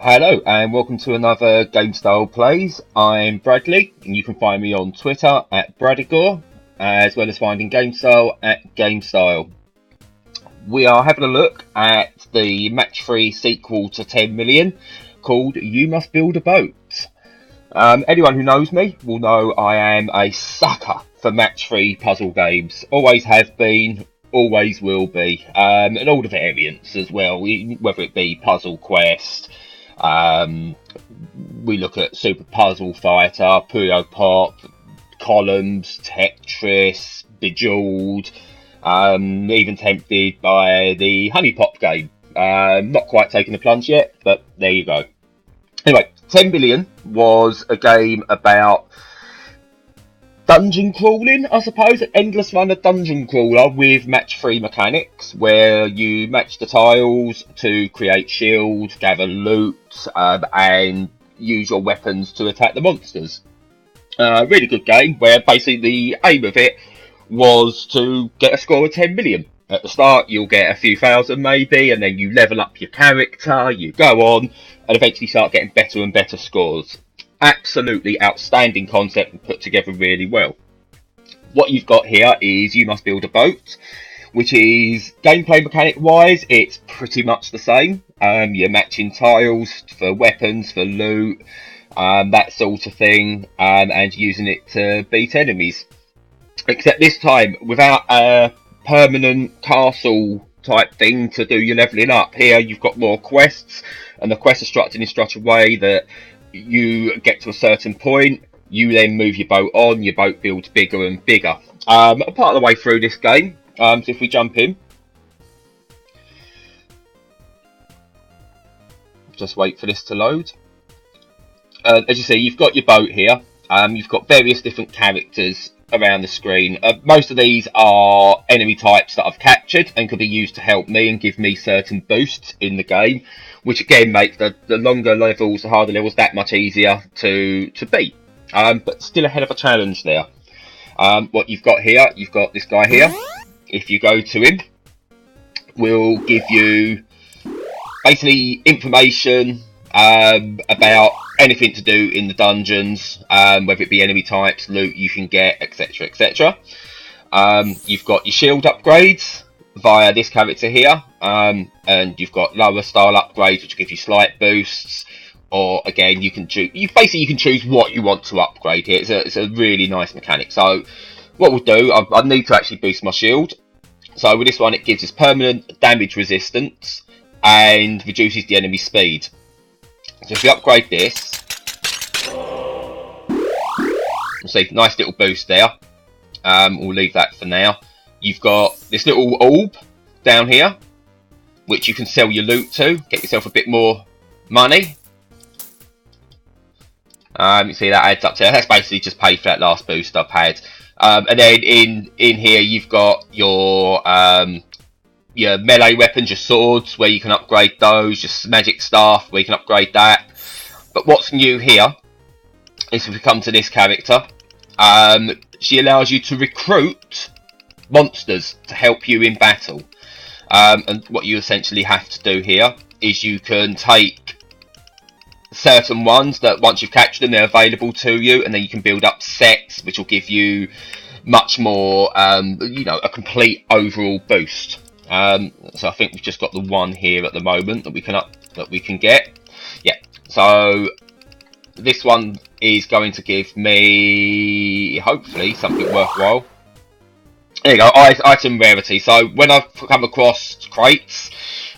Hello and welcome to another Gamestyle Plays. I'm Bradley and you can find me on Twitter at Bradigore as well as finding Gamestyle at Gamestyle. We are having a look at the match-free sequel to 10 million called You Must Build a Boat. Anyone who knows me will know I am a sucker for match-free puzzle games. Always have been, always will be. And all the variants as well, whether it be Puzzle Quest. We look at Super Puzzle Fighter, Puyo Pop, Columns, Tetris, Bejeweled, even tempted by the Honey Pop game. Not quite taking the plunge yet, but there you go. Anyway, 10 Billion was a game about dungeon crawling, I suppose, an endless run of dungeon crawler with match-free mechanics, where you match the tiles to create shields, gather loot, and use your weapons to attack the monsters. Really good game, where basically the aim of it was to get a score of 10 million. At the start, you'll get a few thousand maybe, and then you level up your character, you go on, and eventually start getting better and better scores. Absolutely outstanding concept and put together really well. What you've got here is You Must Build a Boat, which is gameplay mechanic wise, it's pretty much the same. You're matching tiles for weapons, for loot, that sort of thing, and using it to beat enemies. Except this time, without a permanent castle type thing to do your levelling up. Here you've got more quests, and the quests are structured in such a way that you get to a certain point, you then move your boat on, your boat builds bigger and bigger. Part of the way through this game, so if we jump in, just wait for this to load. As you see, you've got your boat here, you've got various different characters around the screen. Most of these are enemy types that I've captured and could be used to help me and give me certain boosts in the game, which again makes the longer levels, the harder levels, that much easier to beat. But still a hell of a challenge there. What you've got here, you've got this guy here. If you go to him, will give you basically information about anything to do in the dungeons, whether it be enemy types, loot you can get, etc, etc. You've got your shield upgrades via this character here, and you've got lower style upgrades which give you slight boosts, or again you can choose, you can choose what you want to upgrade here. It's a really nice mechanic. So what we'll do, I need to actually boost my shield. So with this one it gives us permanent damage resistance and reduces the enemy speed. So if we upgrade this, we'll see, nice little boost there. We'll leave that for now. You've got this little orb down here, which you can sell your loot to, get yourself a bit more money. You see that adds up to, that's basically just paid for that last boost I've had. And then in here you've got your melee weapons, your swords, where you can upgrade those, your magic staff, where you can upgrade that. But what's new here is if we come to this character, she allows you to recruit monsters to help you in battle. And what you essentially have to do here is you can take certain ones that once you've captured them, they're available to you, and then you can build up sets which will give you much more, a complete overall boost. So I think we've just got the one here at the moment that we can get. Yeah. So this one is going to give me hopefully something worthwhile. There you go, item rarity. So when I've come across crates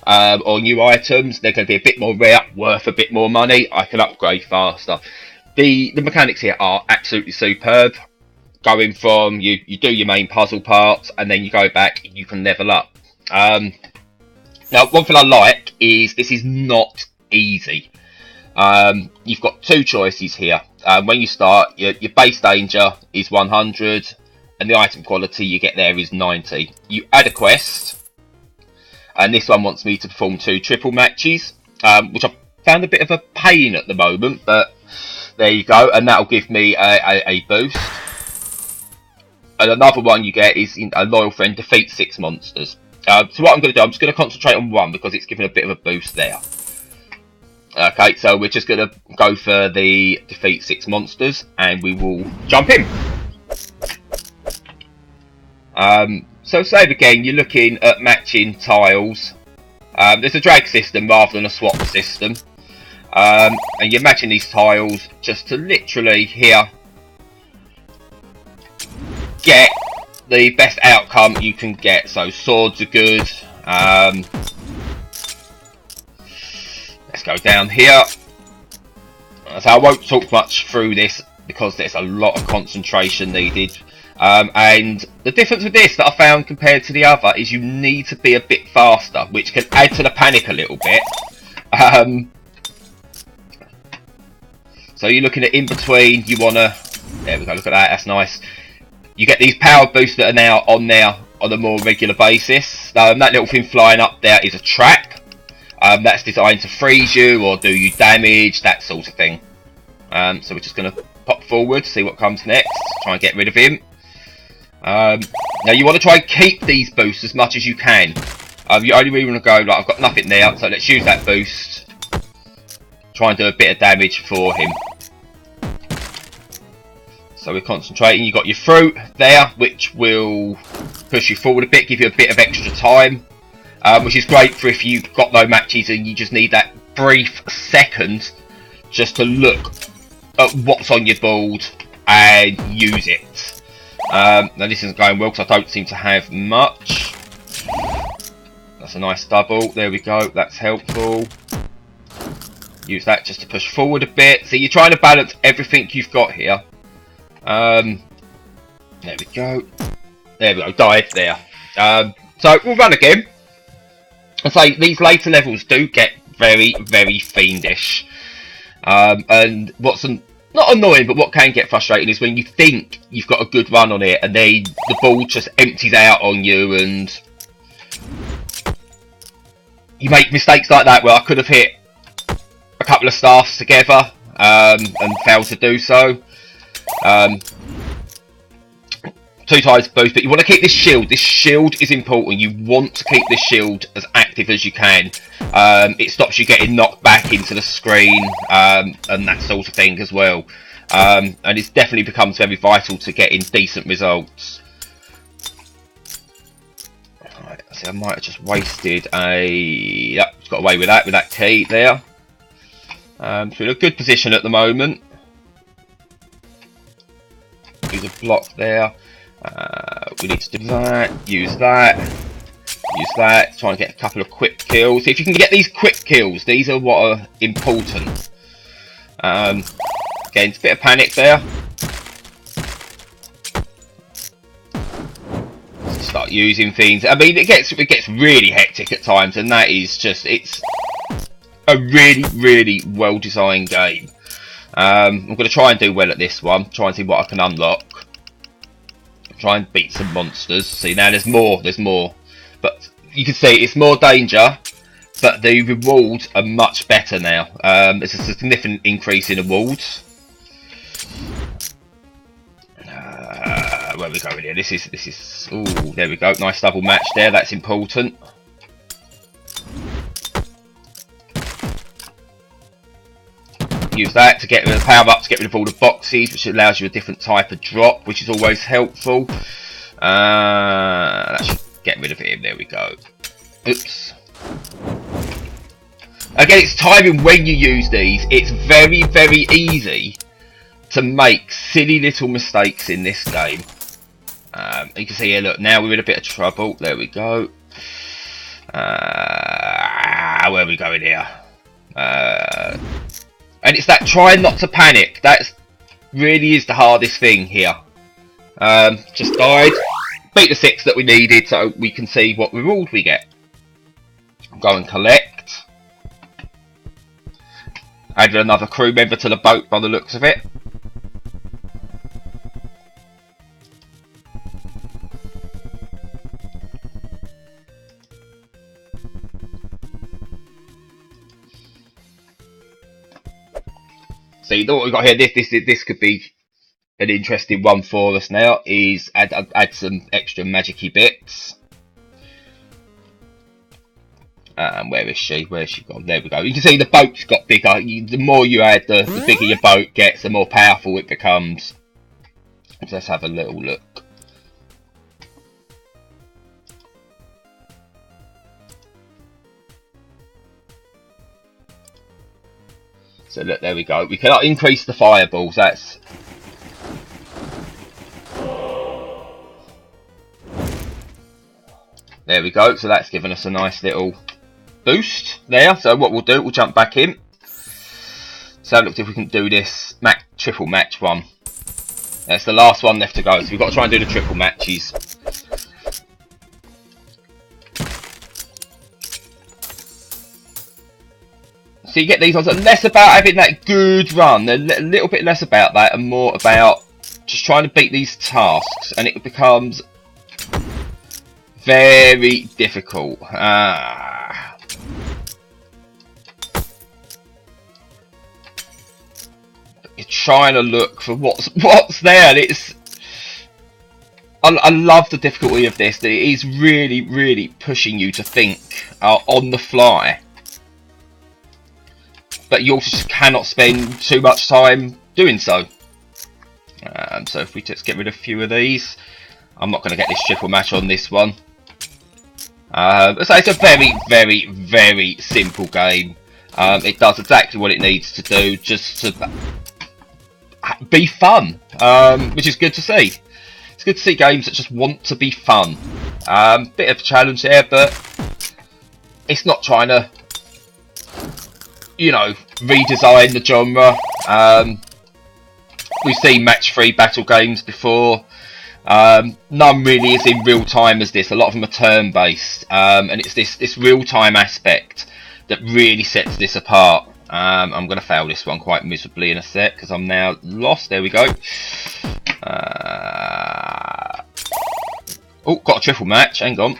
or new items, they're going to be a bit more rare, worth a bit more money. I can upgrade faster. The mechanics here are absolutely superb. Going from you do your main puzzle parts and then you go back, you can level up. Now, one thing I like is this is not easy. You've got two choices here. When you start, your base danger is 100, and the item quality you get there is 90. You add a quest, and this one wants me to perform 2 triple matches, which I've found a bit of a pain at the moment, but there you go, and that'll give me a boost. And another one you get is a loyal friend defeats 6 monsters. So what I'm going to do, I'm just going to concentrate on one because it's given a bit of a boost there. Okay, so we're just going to go for the defeat 6 monsters, and we will jump in. So save again, you're looking at matching tiles. There's a drag system rather than a swap system. And you're matching these tiles just to literally here get the best outcome you can get. So swords are good. Let's go down here. So I won't talk much through this because there's a lot of concentration needed. And the difference with this that I found compared to the other is you need to be a bit faster, which can add to the panic a little bit. So you're looking at in between, you want to, there we go, look at that, that's nice. You get these power boosts that are now on there on a more regular basis. That little thing flying up there is a trap. That's designed to freeze you or do you damage, that sort of thing. So we're just going to pop forward, see what comes next, try and get rid of him. Now you want to try and keep these boosts as much as you can. You only really want to go, like, I've got nothing there, so let's use that boost. Try and do a bit of damage for him. So we're concentrating. You've got your fruit there, which will push you forward a bit, give you a bit of extra time. Which is great for if you've got no matches and you just need that brief second just to look at what's on your board and use it. Now this isn't going well because I don't seem to have much. That's a nice double. There we go. That's helpful. Use that just to push forward a bit. So you're trying to balance everything you've got here. There we go. There we go. Died there. So we'll run again. And say these later levels do get very, very fiendish. And what's not annoying, but what can get frustrating is when you think you've got a good run on it, and then the ball just empties out on you, and you make mistakes like that. Where I could have hit a couple of staffs together and failed to do so. 2 times boost, but you want to keep this shield. This shield is important. You want to keep this shield as active as you can. It stops you getting knocked back into the screen and that sort of thing as well. And it definitely becomes very vital to getting decent results. Right, so I might have just wasted a... Yep, just got away with that key there. So we're in a good position at the moment. Use a block there. We need to do that, use that, try and get a couple of quick kills. If you can get these quick kills, these are what are important. Again, it's a bit of panic there. Start using things. I mean, it gets really hectic at times, and that is just, it's a really, really well designed game. I'm going to try and do well at this one, try and see what I can unlock. Try and beat some monsters. See, now there's more, but you can see it's more danger, but the rewards are much better now. There's a significant increase in rewards. Where we go with here? This is. Ooh, there we go. Nice double match there. That's important. Use that to get rid of the power up, to get rid of all the boxes, which allows you a different type of drop, which is always helpful. That should get rid of him. There we go. Oops. Again, it's timing when you use these. It's very, very easy to make silly little mistakes in this game. You can see here, look, now we're in a bit of trouble. There we go. Where are we going here? And it's that trying not to panic. That really is the hardest thing here. Just died. Beat the 6 that we needed so we can see what reward we get. Go and collect. Added another crew member to the boat by the looks of it. See, what we've got here, this could be an interesting one for us now, is add some extra magic-y bits. Where is she? Where's she gone? There we go. You can see the boat's got bigger. The more you add, the bigger your boat gets, the more powerful it becomes. So let's have a little look. So look, there we go. We can increase the fireballs. That's... There we go. So that's given us a nice little boost there. So what we'll do, we'll jump back in. So look if we can do this triple match one. That's the last one left to go. So we've got to try and do the triple matches. So you get these ones, and less about having that good run, a little bit less about that, and more about just trying to beat these tasks, and it becomes very difficult. You're trying to look for what's there, and it's... I love the difficulty of this, that it is really pushing you to think on the fly. But you also just cannot spend too much time doing so. So if we just get rid of a few of these, I'm not going to get this triple match on this one. So it's a very simple game. It does exactly what it needs to do, just to be fun, which is good to see. It's good to see games that just want to be fun. Bit of a challenge there, but it's not trying to, you know, redesign the genre. We've seen match-3 battle games before. None really is in real time as this. A lot of them are turn-based, and it's this real-time aspect that really sets this apart. I'm going to fail this one quite miserably in a sec because I'm now lost. There we go. Oh, got a triple match. Hang on.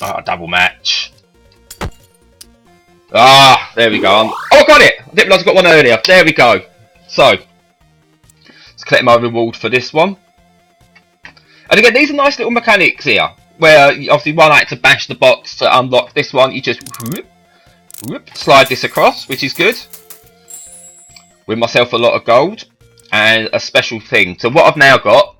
Ah, double match. Ah, there we go. Oh, I got it! I didn't realise I got one earlier. There we go. So, let's collect my reward for this one. And again, these are nice little mechanics here, where obviously one had to bash the box to unlock this one. You just slide this across, which is good. Win myself a lot of gold and a special thing. So what I've now got,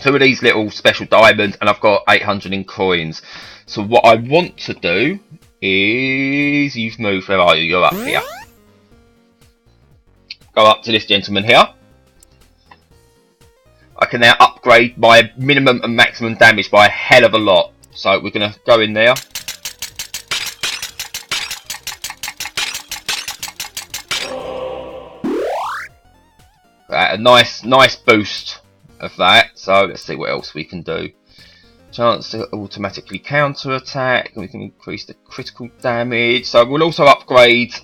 2 of these little special diamonds, and I've got 800 in coins. So what I want to do is, you've moved, where are you? You're up here. Go up to this gentleman here. I can now upgrade my minimum and maximum damage by a hell of a lot. So we're going to go in there. A nice boost of that. So let's see what else we can do. Chance to automatically counter attack. We can increase the critical damage. So we'll also upgrade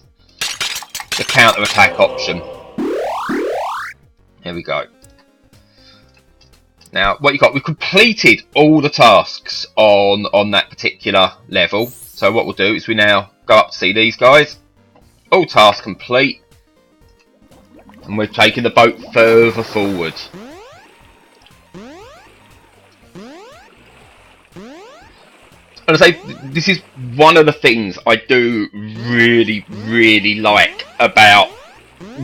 the counter attack option. Here we go. Now what you got? We've completed all the tasks on that particular level. So what we'll do is we now go up to see these guys. All tasks complete. And we're taking the boat further forward. And I say, this is one of the things I do really like about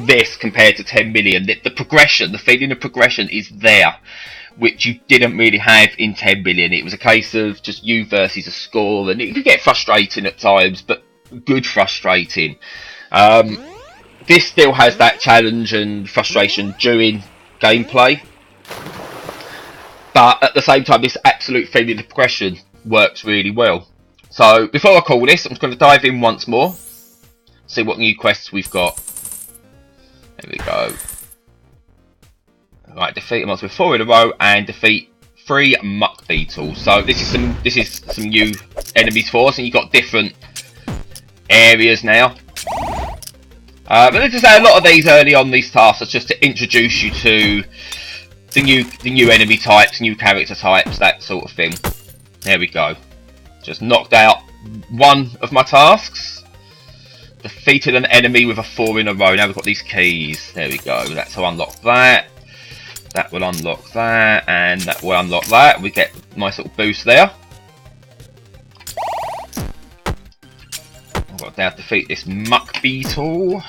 this compared to 10 million. The progression, the feeling of progression is there, which you didn't really have in 10 million. It was a case of just you versus a score, and it could get frustrating at times, but good frustrating. This still has that challenge and frustration during gameplay, but at the same time, this absolute feeling of progression works really well. So before I call this, I'm just going to dive in once more, see what new quests we've got. There we go. Right, defeat a monster 4 in a row and defeat 3 muck beetles. So this is some new enemies for us, and you've got different areas now. But let's just say a lot of these early on, these tasks are just to introduce you to the new enemy types, new character types, that sort of thing. There we go. Just knocked out one of my tasks. Defeated an enemy with a 4 in a row. Now we've got these keys. There we go. That's how I unlock that. That will unlock that, and that will unlock that. We get a nice little boost there. I've got to now defeat this muck beetle.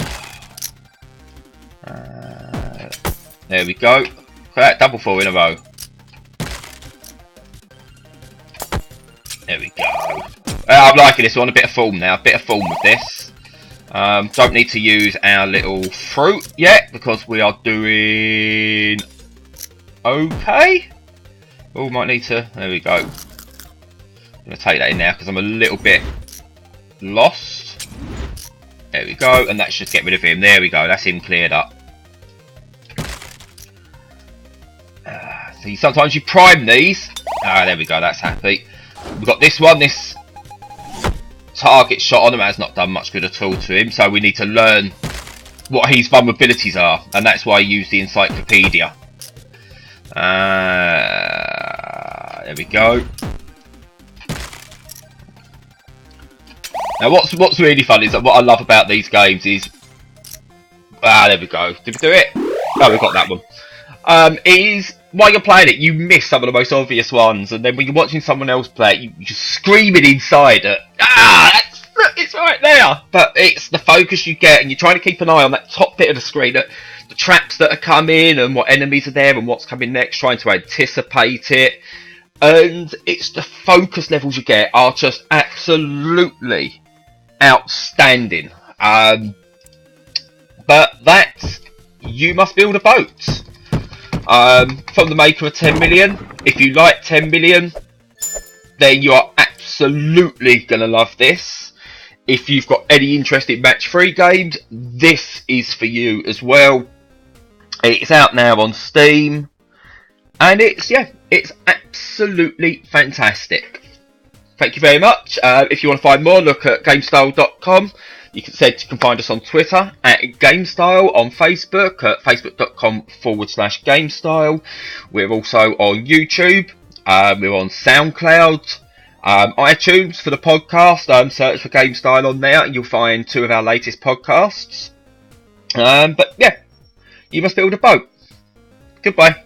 There we go. Look at that, double 4 in a row. There we go. I'm liking this one, a bit of form now, a bit of form with this. Don't need to use our little fruit yet because we are doing okay. Oh, might need to, there we go. I'm going to take that in now because I'm a little bit lost. There we go, and that should get rid of him. There we go, that's him cleared up. See, sometimes you prime these. There we go, that's happy. We've got this one, this target shot on him has not done much good at all to him, so we need to learn what his vulnerabilities are, and that's why I use the encyclopedia. There we go. Now what's really fun is that what I love about these games is... there we go. Did we do it? Oh, we got that one. Is while you're playing it, you miss some of the most obvious ones, and then when you're watching someone else play it, you're just screaming inside it. Look, it's right there. But it's the focus you get, and you're trying to keep an eye on that top bit of the screen, the traps that are coming, and what enemies are there, and what's coming next, trying to anticipate it. And it's the focus levels you get are just absolutely outstanding. But that's You Must Build a Boat. From the maker of 10 million. If you like 10 million, then you are absolutely going to love this. If you've got any interest in match 3 games, this is for you as well. It's out now on Steam, and it's absolutely fantastic. Thank you very much. If you want to find more, look at Gamestyle.com. You can find us on Twitter at Gamestyle, on Facebook at facebook.com/Gamestyle. We're also on YouTube. We're on SoundCloud, iTunes for the podcast. Search for Gamestyle on there, and you'll find 2 of our latest podcasts. But yeah, you must build a boat. Goodbye.